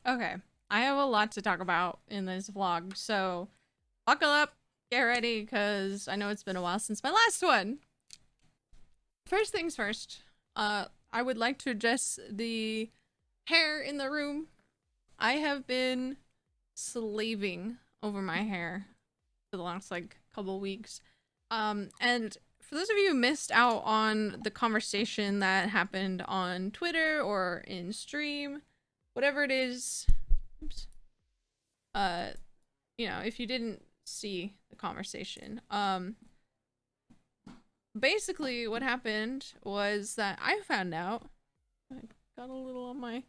Okay, I have a lot to talk about in this vlog, so buckle up, get ready, because I know it's been a while since my last one. First things first, I would like to address the hair in the room. I have been slaving over my hair for the last like couple weeks. And for those of you who missed out on the conversation that happened on Twitter or in stream, whatever it is, oops, uh, if you didn't see the conversation, basically what happened was that I found out, I got a little on my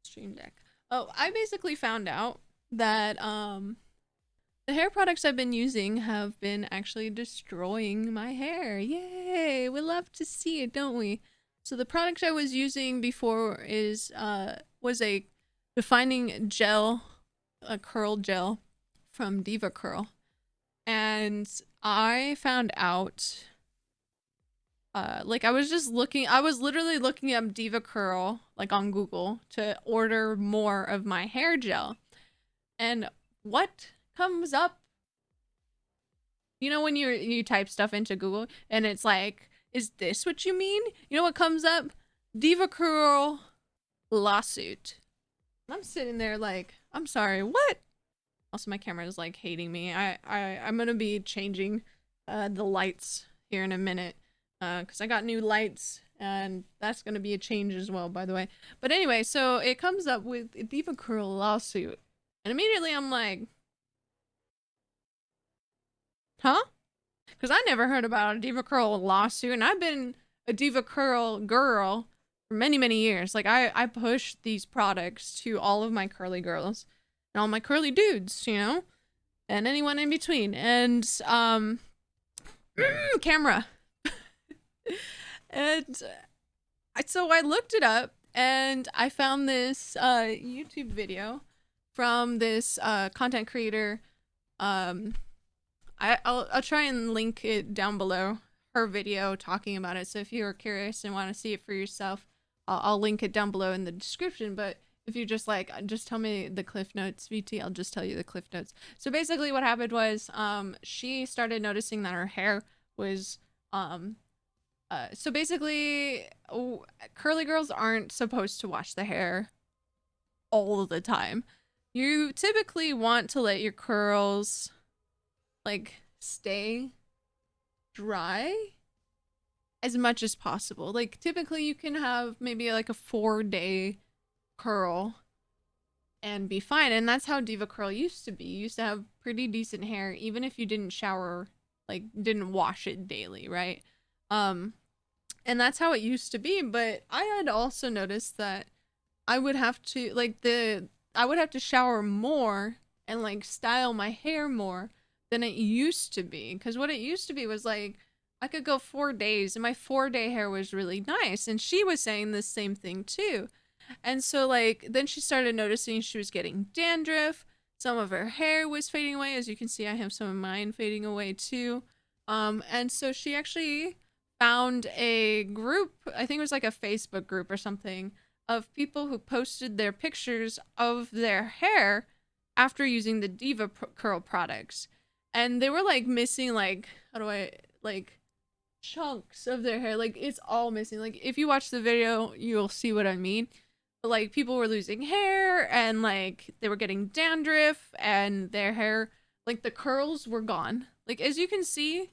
stream deck. Oh, I basically found out that, the hair products I've been using have been actually destroying my hair. Yay! We love to see it, don't we? So the product I was using before was a defining gel, a curl gel from Diva Curl. And I found out like I was literally looking up Diva Curl like on Google to order more of my hair gel. And what comes up, you know, when you type stuff into Google and it's like, is this what you mean? You know what comes up? Diva Curl lawsuit. I'm sitting there like, I'm sorry, what? Also, my camera is like hating me. I'm gonna be changing the lights here in a minute because I got new lights and that's gonna be a change as well, by the way. But anyway, so it comes up with a Diva Curl lawsuit, and immediately I'm like, huh? Because I never heard about a Diva Curl lawsuit, and I've been a Diva Curl girl for many, many years. Like, I push these products to all of my curly girls and all my curly dudes, you know? And anyone in between. And, camera. And so I looked it up, and I found this YouTube video from this content creator. I'll try and link it down below, her video talking about it. So if you're curious and want to see it for yourself, I'll link it down below in the description. But if you just like, just tell me the cliff notes, VT, I'll just tell you the cliff notes. So basically what happened was, she started noticing that her hair was, so basically, curly girls aren't supposed to wash the hair all the time. You typically want to let your curls like stay dry as much as possible. Like typically you can have maybe like a 4-day curl and be fine. And that's how Diva Curl used to be. You used to have pretty decent hair even if you didn't shower, like didn't wash it daily, right? And that's how it used to be. But I had also noticed that I would have to I would have to shower more and like style my hair more than it used to be. Because what it used to be was like I could go 4 days and my 4-day hair was really nice. And she was saying the same thing too. And so like then she started noticing she was getting dandruff. Some of her hair was fading away. As you can see, I have some of mine fading away too. And so she actually found a group, I think it was like a Facebook group or something, of people who posted their pictures of their hair after using the Diva Curl products. And they were like missing like, how do I, like chunks of their hair. Like it's all missing. Like if you watch the video, you'll see what I mean. But like people were losing hair and like they were getting dandruff and their hair, like the curls were gone. Like as you can see,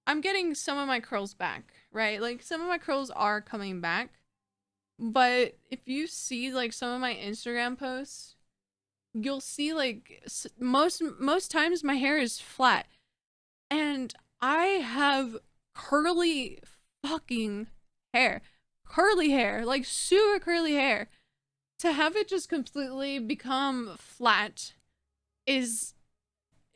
I'm getting some of my curls back, right? Like some of my curls are coming back. But if you see like some of my Instagram posts, you'll see like most times my hair is flat. And I have curly fucking hair. Curly hair, like super curly hair. To have it just completely become flat is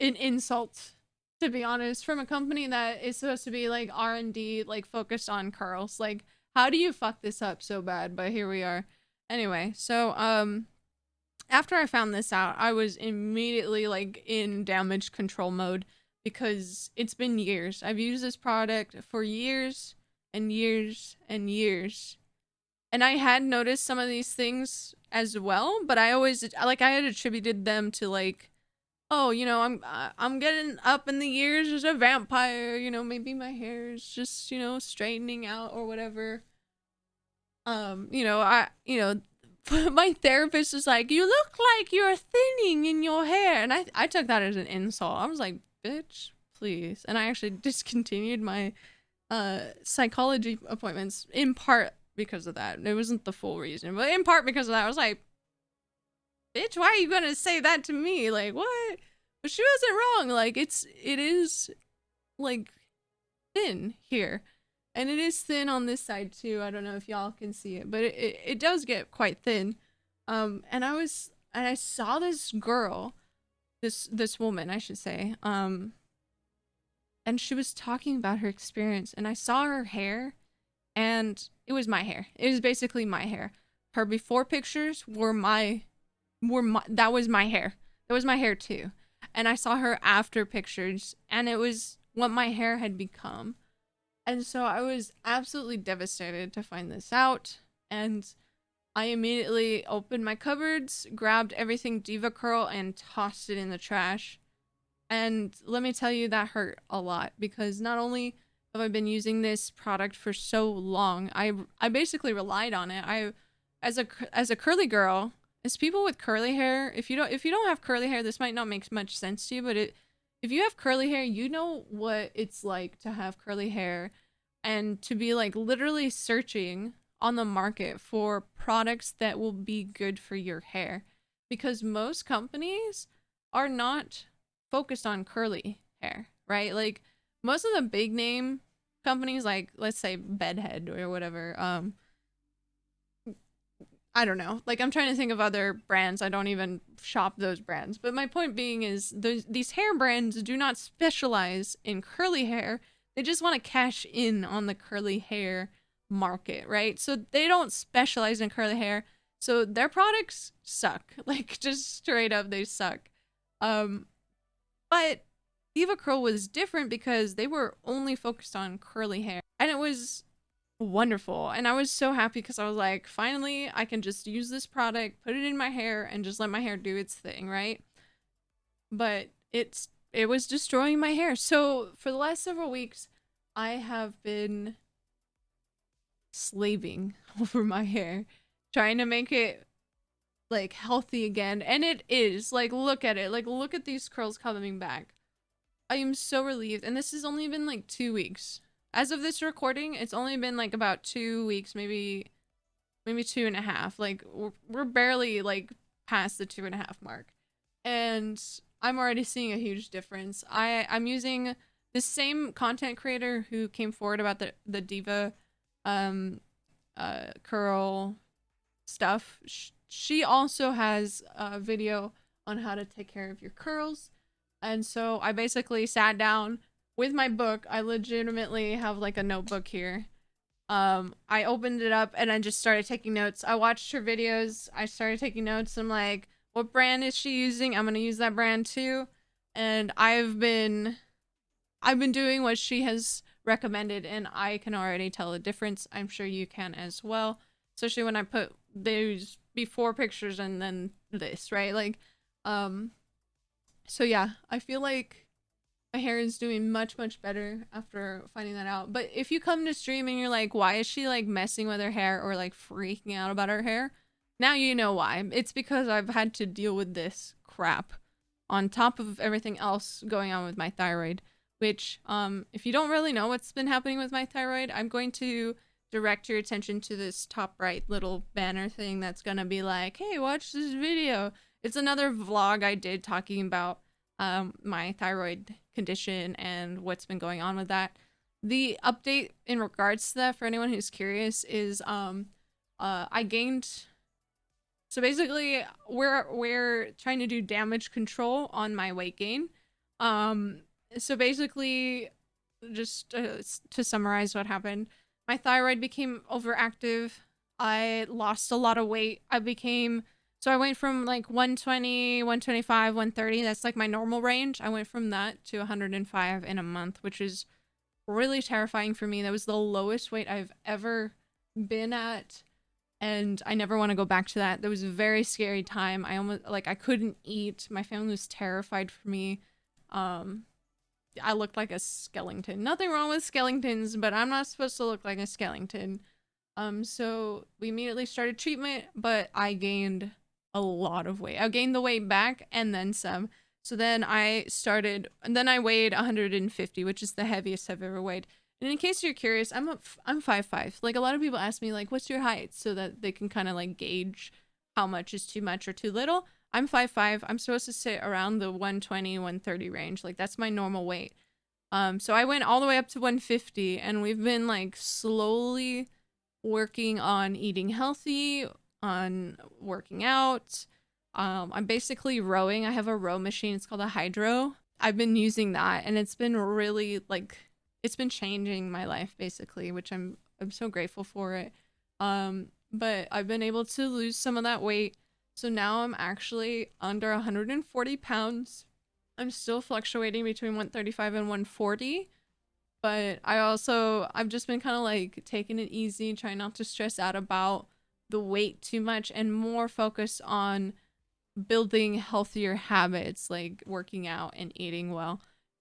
an insult, to be honest, from a company that is supposed to be like R&D, like focused on curls. Like how do you fuck this up so bad? But here we are. Anyway, so after I found this out, I was immediately like in damage control mode because it's been years. I've used this product for years and years and years. And I had noticed some of these things as well, but I always like I had attributed them to like, oh, you know, I'm getting up in the years as a vampire, you know, maybe my hair is just, you know, straightening out or whatever. You know, my therapist was like, "You look like you're thinning in your hair." And I took that as an insult. I was like, "Bitch, please." And I actually discontinued my psychology appointments in part because of that. It wasn't the full reason, but in part because of that. I was like, "Bitch, why are you gonna say that to me? Like, what?" But she wasn't wrong. Like, it is like thin here, and it is thin on this side too. I don't know if y'all can see it, but it does get quite thin. And I saw this girl, this woman, I should say, and she was talking about her experience, and I saw her hair, and it was my hair. It was basically my hair. Her before pictures were my that was my hair. That was my hair too. And I saw her after pictures, and it was what my hair had become. And so I was absolutely devastated to find this out. And I immediately opened my cupboards, grabbed everything Diva Curl, and tossed it in the trash. And let me tell you, that hurt a lot because not only have I been using this product for so long, I basically relied on it. As a curly girl, as people with curly hair, if you don't have curly hair, this might not make much sense to you, but if you have curly hair, you know what it's like to have curly hair and to be like literally searching on the market for products that will be good for your hair because most companies are not focused on curly hair, right? Like most of the big name companies, like let's say Bedhead or whatever, I don't know. Like I'm trying to think of other brands. I don't even shop those brands. But my point being is these hair brands do not specialize in curly hair. They just want to cash in on the curly hair market, right? So they don't specialize in curly hair. So their products suck. Like just straight up they suck. Um but Diva Curl was different because they were only focused on curly hair. And it was wonderful. And I was so happy because I was like, finally, I can just use this product, put it in my hair, and just let my hair do its thing, right? But it was destroying my hair. So for the last several weeks, I have been slaving over my hair, trying to make it like healthy again. And it is. Like, look at it. Like, look at these curls coming back. I am so relieved. And this has only been like 2 weeks. As of this recording, it's only been like about 2 weeks, maybe 2.5. Like we're barely like past the 2.5 mark. And I'm already seeing a huge difference. I'm using the same content creator who came forward about the Diva curl stuff. She also has a video on how to take care of your curls. And so I basically sat down with my book. I legitimately have like a notebook here. I opened it up and I just started taking notes. I watched her videos. I started taking notes. I'm like, what brand is she using? I'm gonna use that brand too. And I've been doing what she has recommended, and I can already tell the difference. I'm sure you can as well. Especially when I put those before pictures and then this, right? Like, so yeah, I feel like my hair is doing much, much better after finding that out. But if you come to stream and you're like, why is she like messing with her hair or like freaking out about her hair? Now you know why. It's because I've had to deal with this crap on top of everything else going on with my thyroid, which, if you don't really know what's been happening with my thyroid, I'm going to direct your attention to this top right little banner thing that's gonna be like, hey, watch this video. It's another vlog I did talking about my thyroid condition and what's been going on with that. The update in regards to that, for anyone who's curious, is I gained, so basically we're trying to do damage control on my weight gain. So basically, just to summarize what happened, my thyroid became overactive. I lost a lot of weight. So I went from like 120, 125, 130. That's like my normal range. I went from that to 105 in a month, which is really terrifying for me. That was the lowest weight I've ever been at. and I never want to go back to that. That was a very scary time. I almost, like, I couldn't eat. My family was terrified for me. I looked like a skeleton. Nothing wrong with skeletons, but I'm not supposed to look like a skeleton. So we immediately started treatment, but I gained a lot of weight. I gained the weight back and then some. So then I started, and then I weighed 150, which is the heaviest I've ever weighed. And in case you're curious, I'm 5'5". Like, a lot of people ask me, like, what's your height, so that they can kind of like gauge how much is too much or too little. I'm 5'5". I'm supposed to sit around the 120, 130 range. Like, that's my normal weight. So I went all the way up to 150, and we've been like slowly working on eating healthy, on working out. I'm basically rowing. I have a row machine. It's called a hydro. I've been using that, and it's been really, like, it's been changing my life basically, which I'm so grateful for it. But I've been able to lose some of that weight. So now I'm actually under 140 pounds. I'm still fluctuating between 135 and 140. But I've just been kind of like taking it easy, trying not to stress out about the weight too much, and more focus on building healthier habits, like working out and eating well.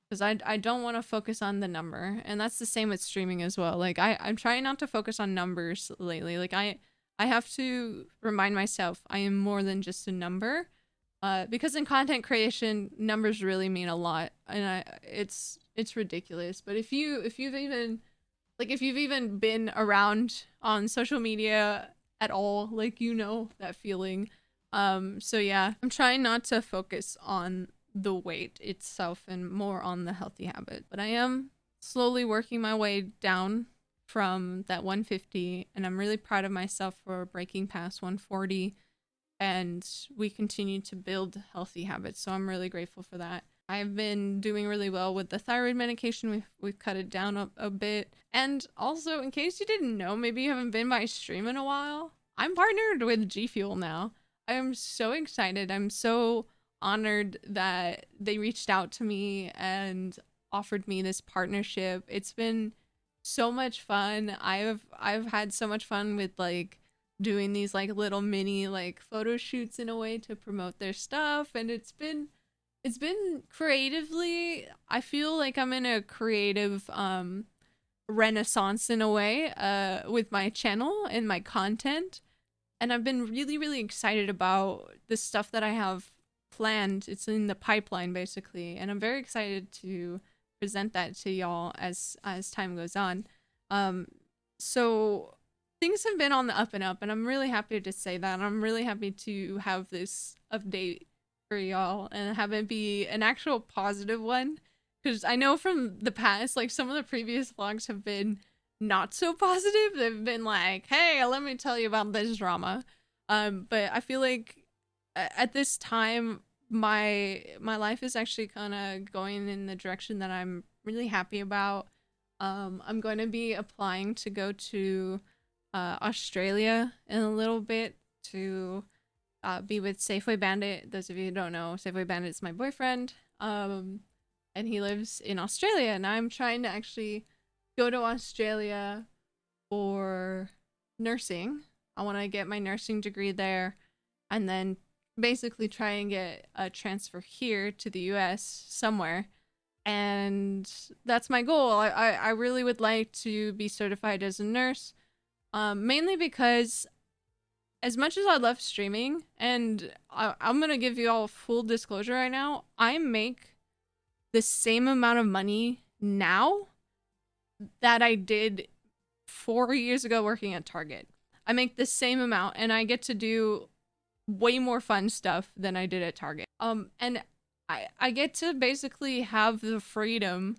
Because I don't want to focus on the number. And that's the same with streaming as well. Like, I'm trying not to focus on numbers lately. Like, I have to remind myself I am more than just a number. Because in content creation, numbers really mean a lot, and it's ridiculous. But if you've even been around on social media at all, like, you know that feeling. So yeah, I'm trying not to focus on the weight itself and more on the healthy habit. But I am slowly working my way down from that 150, and I'm really proud of myself for breaking past 140. And we continue to build healthy habits, so I'm really grateful for that. I've been doing really well with the thyroid medication. We've cut it down a bit. And also, in case you didn't know, maybe you haven't been by stream in a while, I'm partnered with G Fuel now. I am so excited. I'm so honored that they reached out to me and offered me this partnership. It's been so much fun. I've had so much fun with, like, doing these like little mini like photo shoots in a way to promote their stuff, and it's been creatively, I feel like I'm in a creative renaissance in a way with my channel and my content, and I've been really excited about the stuff that I have planned. It's in the pipeline basically, and I'm very excited to present that to y'all as time goes on. So things have been on the up and up, and I'm really happy to say that. I'm really happy to have this update for y'all and have it be an actual positive one, because I know from the past, like, some of the previous vlogs have been not so positive. They've been like, hey, let me tell you about this drama. But I feel like at this time, my life is actually kind of going in the direction that I'm really happy about. I'm going to be applying to go to Australia in a little bit to be with Safeway Bandit. Those of you who don't know, Safeway Bandit is my boyfriend, and he lives in Australia, and I'm trying to actually go to Australia for nursing. I want to get my nursing degree there, and then basically try and get a transfer here to the US somewhere. And that's my goal. I really would like to be certified as a nurse. Mainly because, as much as I love streaming, and I'm gonna give you all full disclosure right now, I make the same amount of money now that I did 4 years ago working at Target. I make the same amount, and I get to do way more fun stuff than I did at Target. And I get to basically have the freedom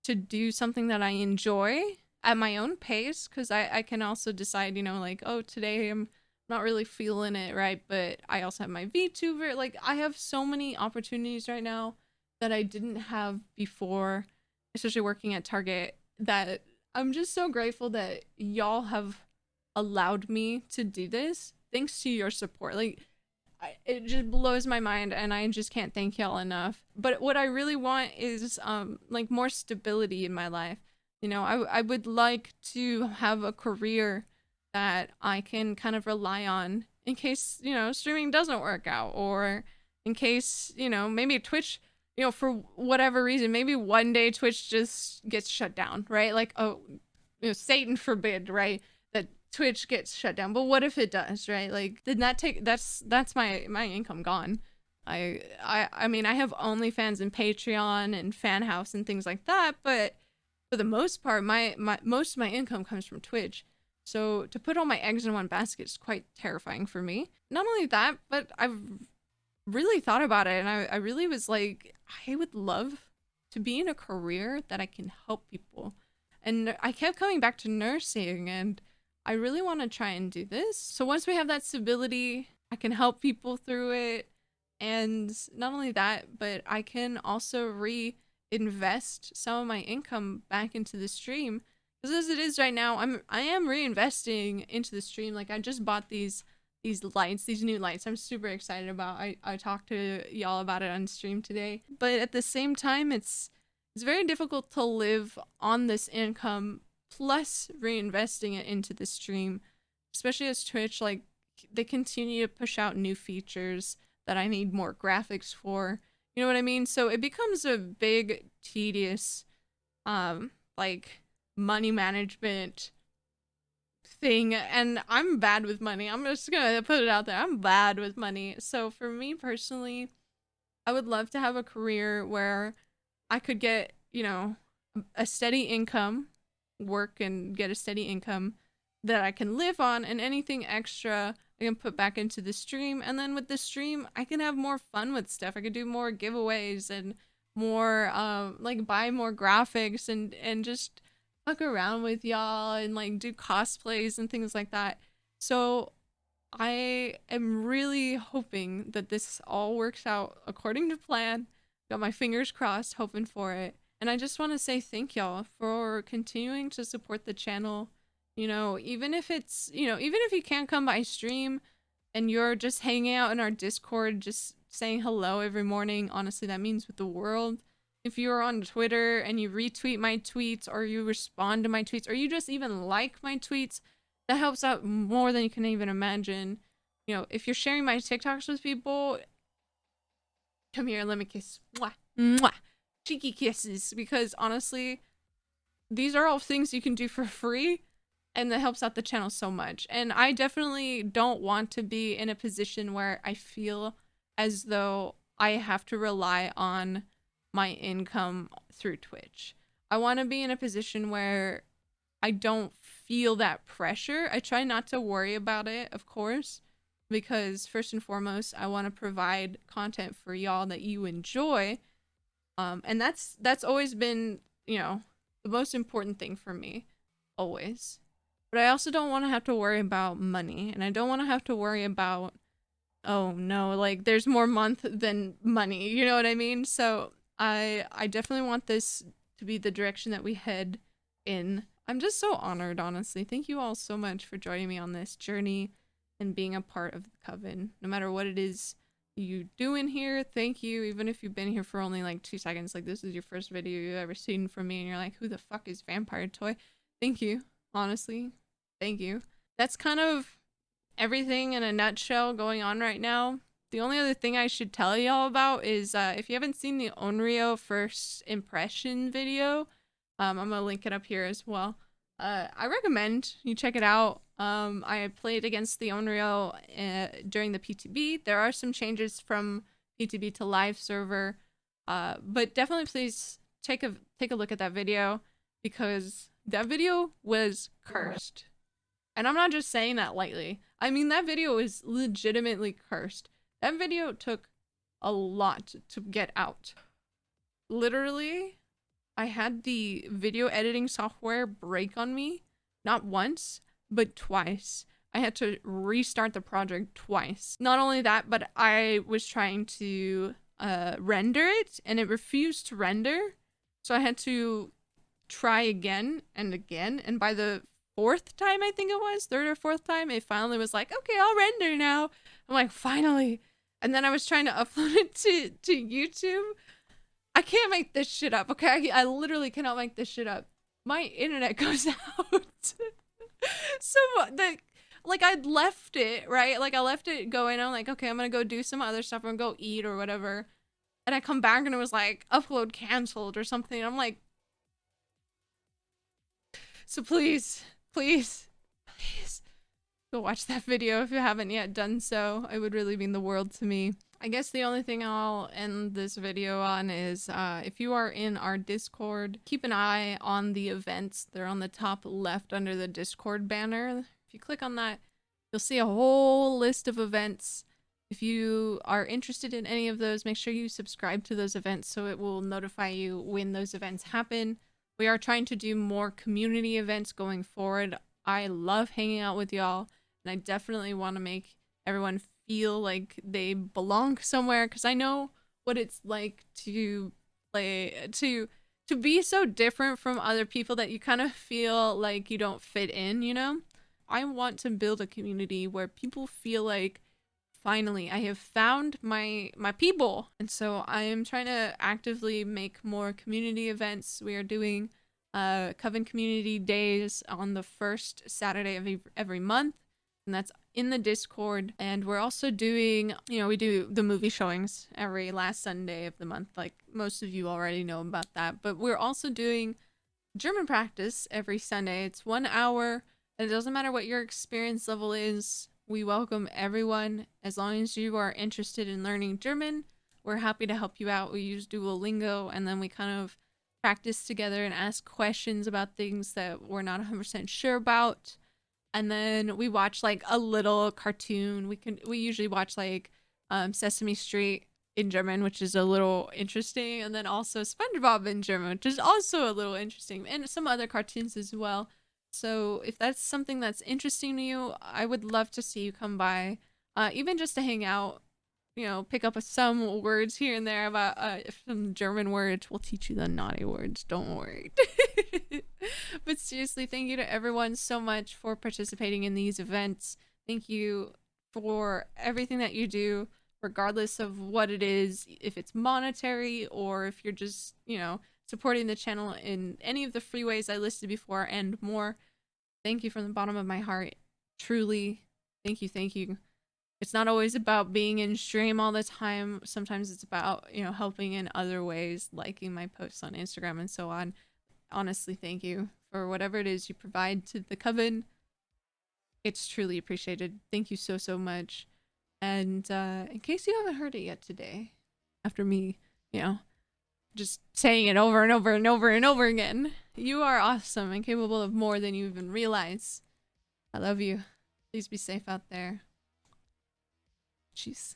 to do something that I enjoy at my own pace, because I can also decide, you know, like, oh, today I'm not really feeling it, right? But I also have my VTuber. Like, I have so many opportunities right now that I didn't have before, especially working at Target, that I'm just so grateful that y'all have allowed me to do this, thanks to your support. Like, it just blows my mind, and I just can't thank y'all enough. But what I really want is like more stability in my life. You know, I would like to have a career that I can kind of rely on in case, you know, streaming doesn't work out, or in case, you know, maybe Twitch, you know, for whatever reason, maybe one day Twitch just gets shut down, right? Like, oh, you know, Satan forbid, right? That Twitch gets shut down. But what if it does, right? Like, then that's my income gone. I mean, I have OnlyFans and Patreon and Fan House and things like that, but for the most part, most of my income comes from Twitch. So to put all my eggs in one basket is quite terrifying for me. Not only that, but I've really thought about it, and I really was like, I would love to be in a career that I can help people. And I kept coming back to nursing, and I really want to try and do this. So once we have that stability, I can help people through it. And not only that, but I can also reinvest some of my income back into the stream. Because as it is right now, I am reinvesting into the stream. Like, I just bought these lights, these new lights. I'm super excited about. I talked to y'all about it on stream today. But at the same time, it's very difficult to live on this income plus reinvesting it into the stream, especially as Twitch, like, they continue to push out new features that I need more graphics for. You know what I mean? So it becomes a big, tedious, like, money management thing. And I'm bad with money. I'm just gonna put it out there. I'm bad with money. So for me personally, I would love to have a career where I could get, you know, a steady income, work and get a steady income that I can live on, and anything extra I can put back into the stream. And then with the stream, I can have more fun with stuff. I could do more giveaways and more, like, buy more graphics and just fuck around with y'all and, like, do cosplays and things like that. So I am really hoping that this all works out according to plan. Got my fingers crossed, hoping for it. And I just want to say thank y'all for continuing to support the channel. You know, even if it's, you know, even if you can't come by stream and you're just hanging out in our Discord, just saying hello every morning, honestly, that means with the world. If you're on Twitter and you retweet my tweets, or you respond to my tweets, or you just even like my tweets, that helps out more than you can even imagine. You know, if you're sharing my TikToks with people, come here, let me kiss. Mwah, mwah. Cheeky kisses. Because honestly, these are all things you can do for free, and that helps out the channel so much. And I definitely don't want to be in a position where I feel as though I have to rely on my income through Twitch. I want to be in a position where I don't feel that pressure. I try not to worry about it, of course, because first and foremost, I want to provide content for y'all that you enjoy. And that's always been, you know, the most important thing for me, always. But I also don't want to have to worry about money, and I don't want to have to worry about, oh no, like, there's more month than money, you know what I mean? So I definitely want this to be the direction that we head in. I'm just so honored, honestly. Thank you all so much for joining me on this journey and being a part of the Coven. No matter what it is you do in here, thank you. Even if you've been here for only like 2 seconds, like this is your first video you've ever seen from me and you're like, who the fuck is Vampire Toy? Thank you. Honestly, thank you. That's kind of everything in a nutshell going on right now. The only other thing I should tell y'all about is if you haven't seen the Onryo first impression video, I'm gonna link it up here as well. I recommend you check it out. I played against the Onryo during the PTB. There are some changes from PTB to live server, but definitely please take a look at that video, because that video was cursed. And I'm not just saying that lightly. I mean, that video is legitimately cursed. That video took a lot to get out. Literally, I had the video editing software break on me, not once, but twice. I had to restart the project twice. Not only that, but I was trying to render it, and it refused to render. So I had to try again and again, and by the 4th time, I think it was, 3rd or 4th time, it finally was like, okay, I'll render now. I'm like, finally. And then I was trying to upload it to YouTube. I can't make this shit up, okay? I literally cannot make this shit up. My internet goes out. So like I'd left it, right? Like I left it going. I'm like, okay, I'm gonna go do some other stuff. I'm gonna go eat or whatever. And I come back and it was like upload canceled or something. I'm like, so please, please, please go watch that video if you haven't yet done so. It would really mean the world to me. I guess the only thing I'll end this video on is if you are in our Discord, keep an eye on the events. They're on the top left under the Discord banner. If you click on that, you'll see a whole list of events. If you are interested in any of those, make sure you subscribe to those events so it will notify you when those events happen. We are trying to do more community events going forward. I love hanging out with y'all, and I definitely want to make everyone feel like they belong somewhere, because I know what it's like to play, to be so different from other people that you kind of feel like you don't fit in, you know? I want to build a community where people feel like, finally, I have found my people. And so I am trying to actively make more community events. We are doing Coven Community Days on the first Saturday of every month, and that's in the Discord. And we're also doing, you know, we do the movie showings every last Sunday of the month. Like most of you already know about that, but we're also doing German practice every Sunday. It's 1 hour, and it doesn't matter what your experience level is. We welcome everyone. As long as you are interested in learning German, we're happy to help you out. We use Duolingo, and then we kind of practice together and ask questions about things that we're not 100% sure about. And then we watch like a little cartoon. We usually watch like Sesame Street in German, which is a little interesting, and then also SpongeBob in German, which is also a little interesting, and some other cartoons as well. So if that's something that's interesting to you, I would love to see you come by, even just to hang out, you know, pick up some words here and there about some German words. We'll teach you the naughty words, don't worry. But seriously, thank you to everyone so much for participating in these events. Thank you for everything that you do, regardless of what it is, if it's monetary or if you're just, you know, supporting the channel in any of the free ways I listed before and more. Thank you from the bottom of my heart. Truly, thank you, thank you. It's not always about being in stream all the time. Sometimes it's about, you know, helping in other ways, liking my posts on Instagram and so on. Honestly, thank you for whatever it is you provide to the Coven. It's truly appreciated. Thank you so, so much. And in case you haven't heard it yet today, after me, you know, just saying it over and over and over and over again, you are awesome and capable of more than you even realize. I love you. Please be safe out there. Jeez.